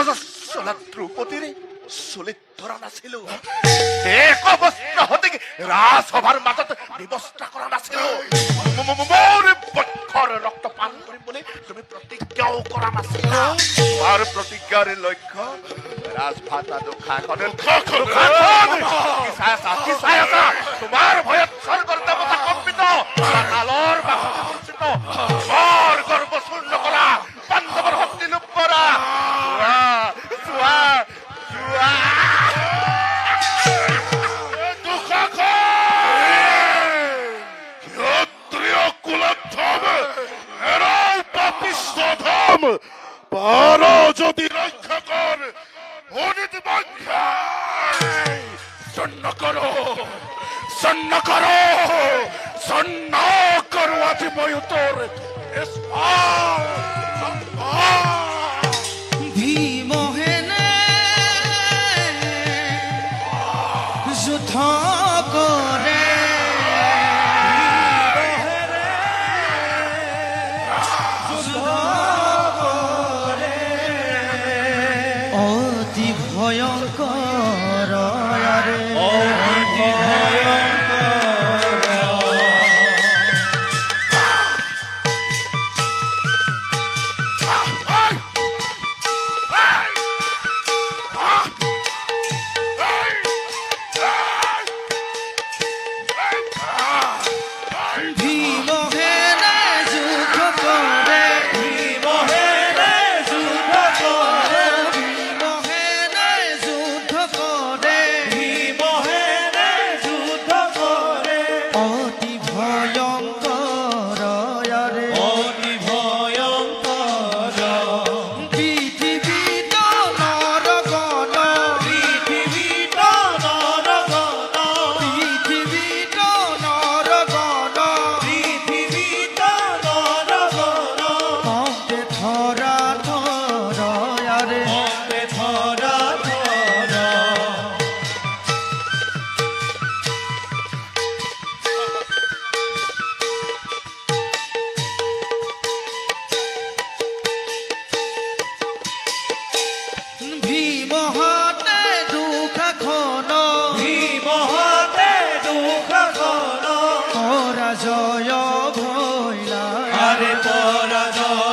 অজস্র দ্রৌপদীরে চুলিত ধৰা নাছিল এক অৱস্থা হতে ৰাজসভাৰ মাজত ব্যৱস্থা কৰা নাছিল মোৰ বক্ষৰ ৰক্ত পান কৰিম বুলি তুমি প্ৰতিজ্ঞাও কৰা নাছিলা তোমাৰ প্ৰতিজ্ঞাৰ লক্ষ্য ৰাজভাতা দুখাখনে তোমাৰ ভয়ত স্বৰ্গৰ দেৱতা কম্পিত কালৰ বাসিত বৰ গৰ্ব চূৰ্ণ কৰা পাণ্ডৱৰ শক্তি লোপ কৰা পার যদি রক্ষা কর সন্ন করো আজি মই তোর ভীমহেনে যুদ্ধ কৰে অতি ভয়ঙ্কর জয় ভৈলা আরে পরাজয়